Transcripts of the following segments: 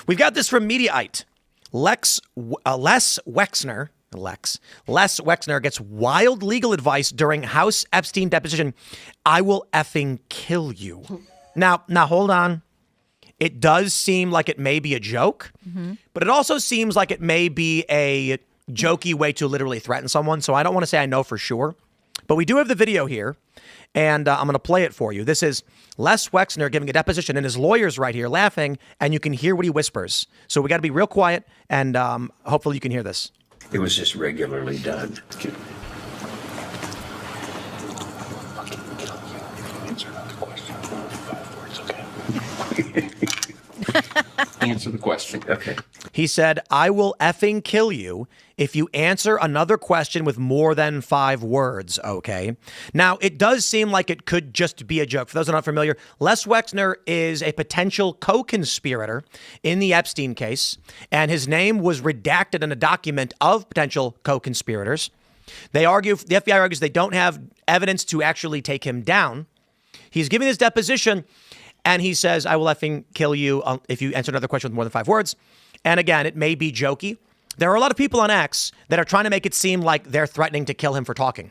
We've got this from Mediaite. Les Wexner gets wild legal advice during House Epstein deposition. I will effing kill you. Now hold on. It does seem like it may be a joke, but it also seems like it may be a jokey way to literally threaten someone. So I don't want to say I know for sure, but we do have the video here, and I'm going to play it for you. This is Les Wexner giving a deposition, and his lawyer's right here laughing, and you can hear what he whispers. So we got to be real quiet, and hopefully you can hear this. It was just regularly done. Answer the question. Okay. He said, I will effing kill you if you answer another question with more than 5 words, okay? Now, it does seem like it could just be a joke. For those who are not familiar, Les Wexner is a potential co-conspirator in the Epstein case, and his name was redacted in a document of potential co-conspirators. The FBI argues they don't have evidence to actually take him down. He's giving his deposition, and he says, I will effing kill you if you answer another question with more than 5 words. And again, it may be jokey. There are a lot of people on X that are trying to make it seem like they're threatening to kill him for talking.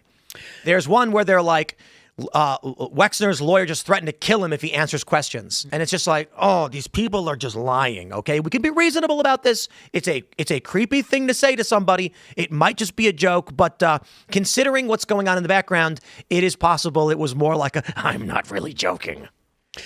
There's one where they're like, Wexner's lawyer just threatened to kill him if he answers questions. And it's just like, oh, these people are just lying, okay? We can be reasonable about this. It's a creepy thing to say to somebody. It might just be a joke, but considering what's going on in the background, it is possible it was more like I'm not really joking.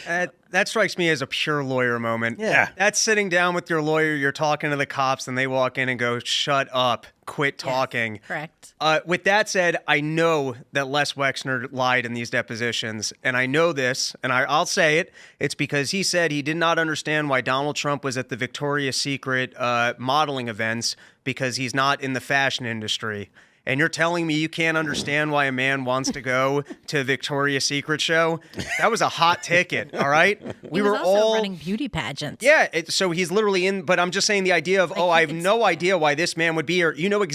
That strikes me as a pure lawyer moment. Yeah. That's sitting down with your lawyer, you're talking to the cops, and they walk in and go, shut up, quit talking. Yes, correct. With that said, I know that Les Wexner lied in these depositions, and I know this, and I'll say it. It's because he said he did not understand why Donald Trump was at the Victoria's Secret modeling events because he's not in the fashion industry. And you're telling me you can't understand why a man wants to go to a Victoria's Secret show? That was a hot ticket, all right? We were also all running beauty pageants. Yeah, so he's literally in, but I'm just saying the idea of, I have no idea why this man would be here. You know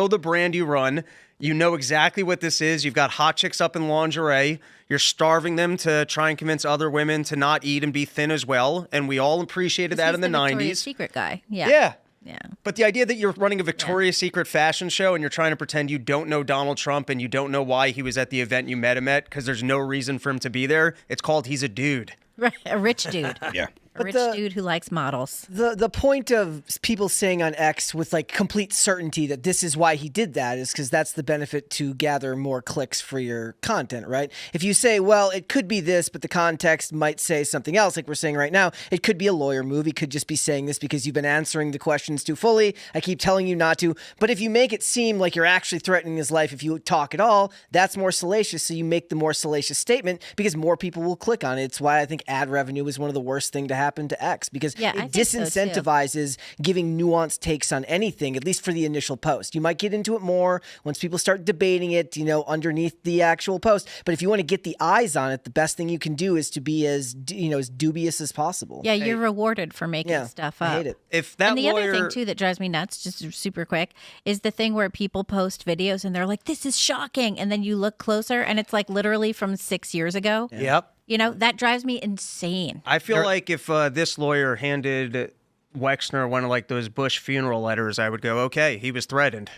the brand you run. You know exactly what this is. You've got hot chicks up in lingerie. You're starving them to try and convince other women to not eat and be thin as well. And we all appreciated that in the 90s. Victoria's Secret guy. Yeah. Yeah. Yeah. But the idea that you're running a Victoria's Secret fashion show and you're trying to pretend you don't know Donald Trump and you don't know why he was at the event you met him at because there's no reason for him to be there, it's called he's a dude. Right. A rich dude. Yeah. A rich dude who likes models. The point of people saying on X with like complete certainty that this is why he did that is because that's the benefit to gather more clicks for your content, right? If you say, well, it could be this, but the context might say something else, like we're saying right now, it could be a lawyer move. He could just be saying this because you've been answering the questions too fully. I keep telling you not to. But if you make it seem like you're actually threatening his life if you talk at all, that's more salacious. So you make the more salacious statement because more people will click on it. It's why I think ad revenue is one of the worst things to happen to X because it disincentivizes giving nuanced takes on anything, at least for the initial post. You might get into it more once people start debating it, underneath the actual post. But if you want to get the eyes on it, the best thing you can do is to be as dubious as possible. Yeah, you're rewarded for making stuff up. I hate it. And the other thing too that drives me nuts, just super quick, is the thing where people post videos and they're like, "This is shocking," and then you look closer and it's like literally from 6 years ago. Yep. That drives me insane. I feel like if this lawyer handed Wexner one of like those Bush funeral letters, I would go, okay, he was threatened.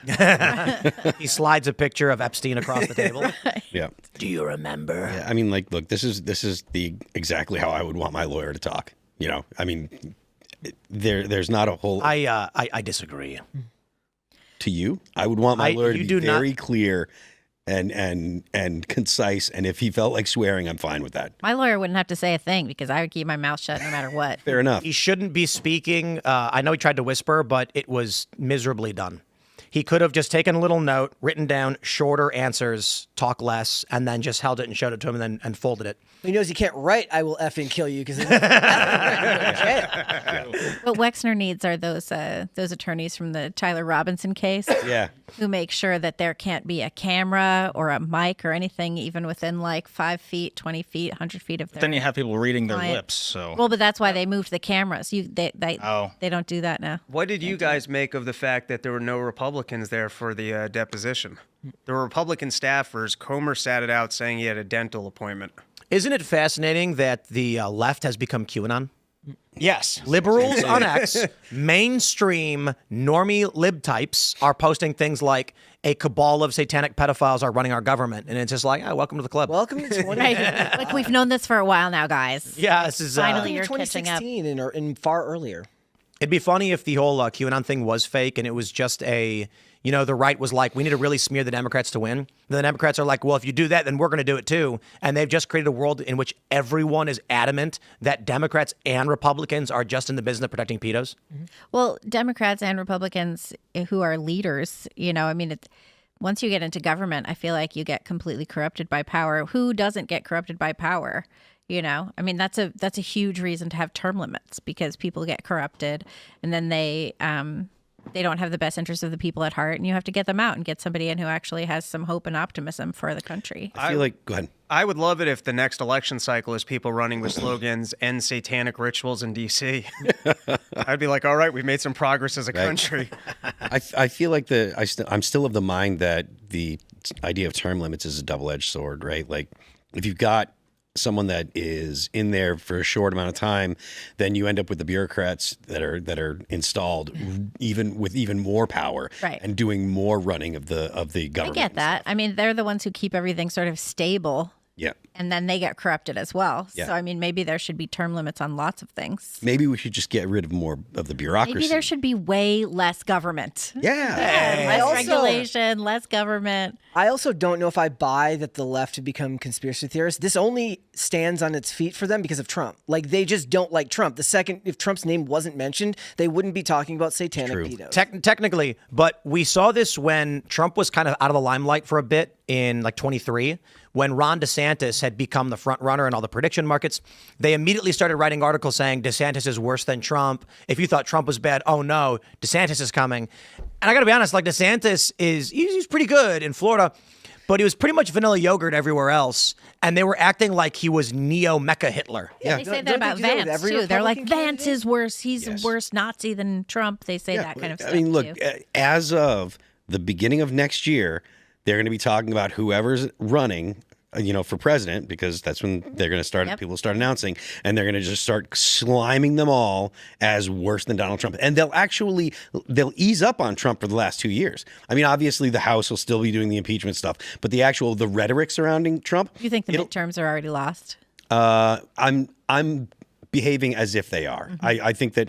He slides a picture of Epstein across the table. Yeah. Do you remember? Yeah, I mean, like, look, this is the exactly how I would want my lawyer to talk. I mean, there's not a whole. I disagree. To you, I would want my lawyer to be very clear and concise, and if he felt like swearing, I'm fine with that. My lawyer wouldn't have to say a thing because I would keep my mouth shut no matter what. Fair enough. He shouldn't be speaking. I know he tried to whisper, but it was miserably done. He could have just taken a little note, written down shorter answers, talk less, and then just held it and showed it to him and folded it. He knows he can't write, I will effing kill you, because What Wexner needs are those attorneys from the Tyler Robinson case. Yeah. Who make sure that there can't be a camera or a mic or anything even within like 5 feet, 20 feet, 100 feet of their Then you have people reading their client. lips. So Well, but that's why they moved the cameras. They don't do that now. What did you guys make of the fact that there were no Republicans there for the deposition? There were Republican staffers. Comer sat it out saying he had a dental appointment. Isn't it fascinating that the left has become QAnon? Yes. Liberals on X, mainstream normie lib types are posting things like a cabal of satanic pedophiles are running our government. And it's just like, oh, welcome to the club. Welcome to 20. Right. Like, we've known this for a while now, guys. Yeah, this is Finally, you're catching up. 2016 and far earlier. It'd be funny if the whole QAnon thing was fake and it was just a, the right was like, we need to really smear the Democrats to win. The Democrats are like, well, if you do that, then we're going to do it too. And they've just created a world in which everyone is adamant that Democrats and Republicans are just in the business of protecting pedos. Well, Democrats and Republicans who are leaders, once you get into government, I feel like you get completely corrupted by power. Who doesn't get corrupted by power? That's a huge reason to have term limits, because people get corrupted and then they don't have the best interests of the people at heart, and you have to get them out and get somebody in who actually has some hope and optimism for the country. I feel like, go ahead. I would love it if the next election cycle is people running with slogans, end satanic rituals in D.C. I'd be like, all right, we've made some progress as a country. I feel like I'm still of the mind that the idea of term limits is a double-edged sword, right? Like, if you've got someone that is in there for a short amount of time, then you end up with the bureaucrats that are installed even more power, right, and doing more running of the government. I get that. They're the ones who keep everything sort of stable. Yeah. And then they get corrupted as well. Yeah. So, maybe there should be term limits on lots of things. Maybe we should just get rid of more of the bureaucracy. Maybe there should be way less government. Yeah. Less regulation, less government. I also don't know if I buy that the left have become conspiracy theorists. This only stands on its feet for them because of Trump. Like, they just don't like Trump. The second, if Trump's name wasn't mentioned, they wouldn't be talking about satanic pedos. Technically, but we saw this when Trump was kind of out of the limelight for a bit in like 23, when Ron DeSantis had become the front runner in all the prediction markets. They immediately started writing articles saying DeSantis is worse than Trump. If you thought Trump was bad, oh no, DeSantis is coming. And I got to be honest, like, DeSantis he's pretty good in Florida, but he was pretty much vanilla yogurt everywhere else. And they were acting like he was neo-Mecha Hitler. Yeah, they say that about Vance, too. They're like, Vance is worse. He's a worse Nazi than Trump. They say that kind of stuff, look, too. As of the beginning of next year, they're going to be talking about whoever's running, for president, because that's when they're going to start, people start announcing, and they're going to just start sliming them all as worse than Donald Trump. And they'll ease up on Trump for the last 2 years. Obviously the House will still be doing the impeachment stuff, but the rhetoric surrounding Trump. Do you think the midterms are already lost? I'm behaving as if they are. Mm-hmm. I think that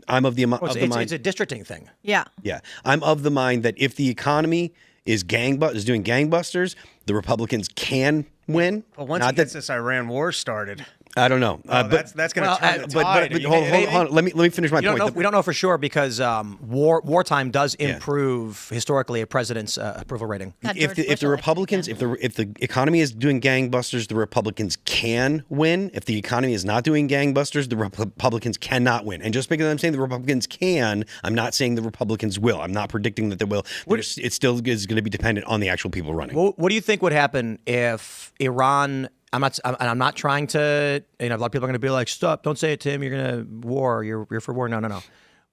I'm of the mind. It's a districting thing. Yeah. Yeah. I'm of the mind that if the economy is doing gangbusters, the Republicans can win. Well, once this Iran war started, I don't know. That's going to turn the tide. But hold on. Let me finish my point. We don't know for sure because wartime does improve historically a president's approval rating. If the Republicans, if the economy is doing gangbusters, the Republicans can win. If the economy is not doing gangbusters, the Republicans cannot win. And just because I'm saying the Republicans can, I'm not saying the Republicans will. I'm not predicting that they will. It still is going to be dependent on the actual people running. What do you think would happen if Iran? I'm not trying to, a lot of people are going to be like, stop, don't say it, Tim, you're going to war, you're for war. No.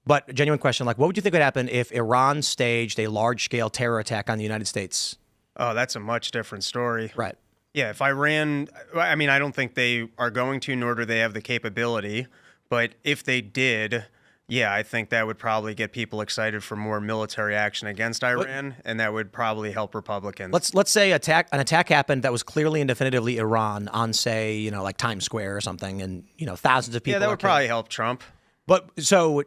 But a genuine question, like, what would you think would happen if Iran staged a large-scale terror attack on the United States? Oh, that's a much different story. Right. Yeah, if Iran, I don't think they are going to, nor do they have the capability. But if they did, yeah, I think that would probably get people excited for more military action against Iran, and that would probably help Republicans. Let's say an attack happened that was clearly and definitively Iran on, say, like Times Square or something, and thousands of people. Yeah, that would probably help Trump. But so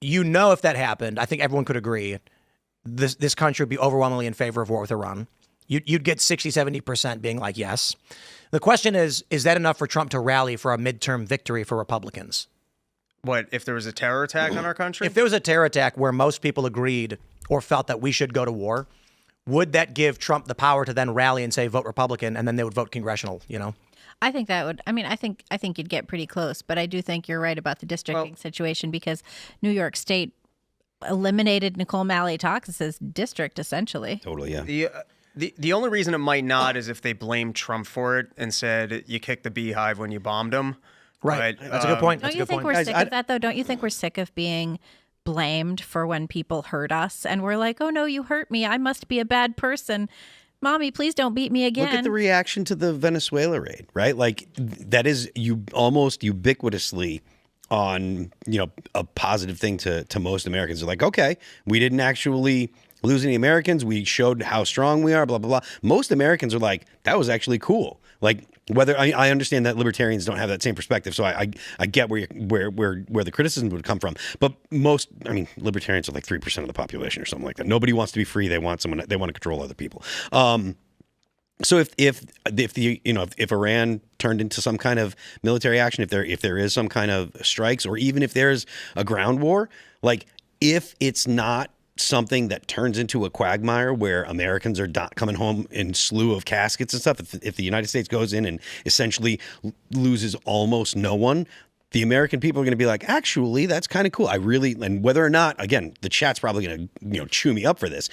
if that happened, I think everyone could agree this country would be overwhelmingly in favor of war with Iran. You'd get 60-70% being like yes. The question is that enough for Trump to rally for a midterm victory for Republicans? What, if there was a terror attack on our country? If there was a terror attack where most people agreed or felt that we should go to war, would that give Trump the power to then rally and say, vote Republican, and then they would vote congressional, I think that would, I think you'd get pretty close, but I do think you're right about the districting situation because New York State eliminated Nicole Malley-Toxis's district, essentially. Totally, yeah. The only reason it might not is if they blamed Trump for it and said you kicked the beehive when you bombed him. Right. That's a good point. Don't you think we're sick of that, though? Don't you think we're sick of being blamed for when people hurt us? And we're like, oh, no, you hurt me. I must be a bad person. Mommy, please don't beat me again. Look at the reaction to the Venezuela raid, right? Like, that is almost ubiquitously a positive thing to most Americans. They're like, okay, we didn't actually lose any Americans. We showed how strong we are, blah, blah, blah. Most Americans are like, that was actually cool. Like, whether I understand that libertarians don't have that same perspective, so I get where the criticism would come from. But libertarians are like 3% of the population or something like that. Nobody wants to be free. They want to control other people. So if Iran turned into some kind of military action, if there is some kind of strikes, or even if there's a ground war, like, if it's not something that turns into a quagmire where Americans are coming home in slew of caskets and stuff, if the United States goes in and essentially loses almost no one, the American people are going to be like, actually, that's kind of cool. And whether or not, again, the chat's probably going to chew me up for this,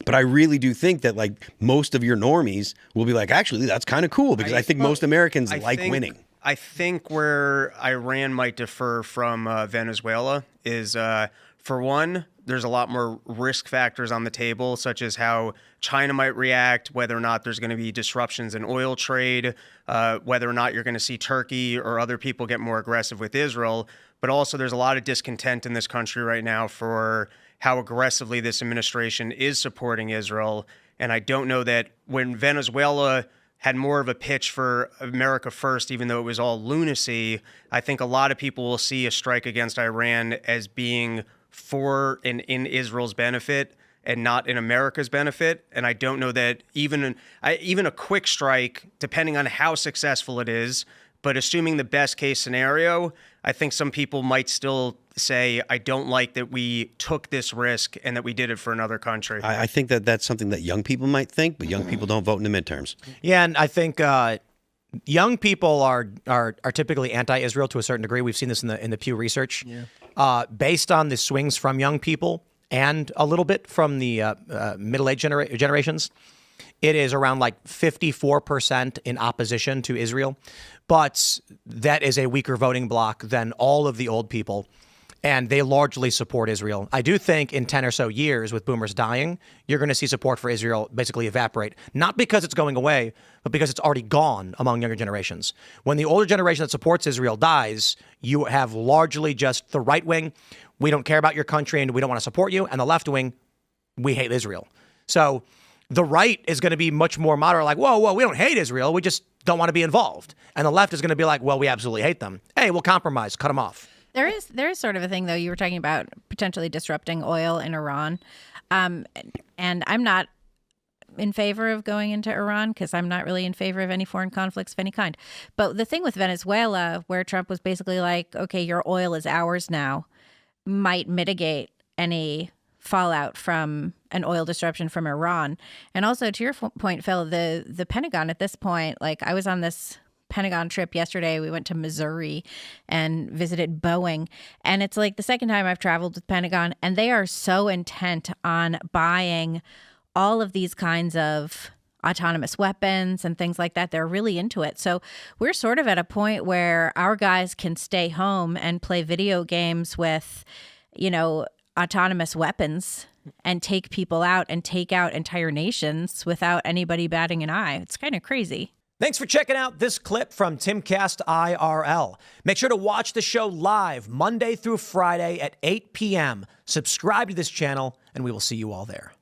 but I really do think that, like, most of your normies will be like, actually, that's kind of cool, because I think most Americans like winning. I think where Iran might differ from Venezuela is, for one, there's a lot more risk factors on the table, such as how China might react, whether or not there's going to be disruptions in oil trade, whether or not you're going to see Turkey or other people get more aggressive with Israel. But also, there's a lot of discontent in this country right now for how aggressively this administration is supporting Israel. And I don't know that when Venezuela had more of a pitch for America first, even though it was all lunacy, I think a lot of people will see a strike against Iran as being for and in Israel's benefit and not in America's benefit. And I don't know that even a quick strike, depending on how successful it is, but assuming the best case scenario, I think some people might still say, I don't like that we took this risk and that we did it for another country. I think that that's something that young people might think, but young people don't vote in the midterms. Yeah, and I think young people are typically anti-Israel to a certain degree. We've seen this in the Pew Research. Yeah. Based on the swings from young people and a little bit from the middle-aged generations, it is around like 54% in opposition to Israel. But that is a weaker voting bloc than all of the old people, and they largely support Israel. I do think in 10 or so years, with boomers dying, you're going to see support for Israel basically evaporate. Not because it's going away, but because it's already gone among younger generations. When the older generation that supports Israel dies, you have largely just the right wing, we don't care about your country and we don't want to support you, and the left wing, we hate Israel. So the right is going to be much more moderate, like, whoa, we don't hate Israel, we just don't want to be involved. And the left is going to be like, well, we absolutely hate them. Hey, we'll compromise, cut them off. There is sort of a thing, though. You were talking about potentially disrupting oil in Iran. And I'm not in favor of going into Iran because I'm not really in favor of any foreign conflicts of any kind. But the thing with Venezuela, where Trump was basically like, okay, your oil is ours now, might mitigate any fallout from an oil disruption from Iran. And also, to your point, Phil, the Pentagon at this point, like, I was on this Pentagon trip yesterday. We went to Missouri and visited Boeing, and it's like the second time I've traveled with Pentagon, and they are so intent on buying all of these kinds of autonomous weapons and things like that. They're really into it. So we're sort of at a point where our guys can stay home and play video games with, autonomous weapons and take people out and take out entire nations without anybody batting an eye. It's kind of crazy. Thanks for checking out this clip from Timcast IRL. Make sure to watch the show live Monday through Friday at 8 p.m. Subscribe to this channel, and we will see you all there.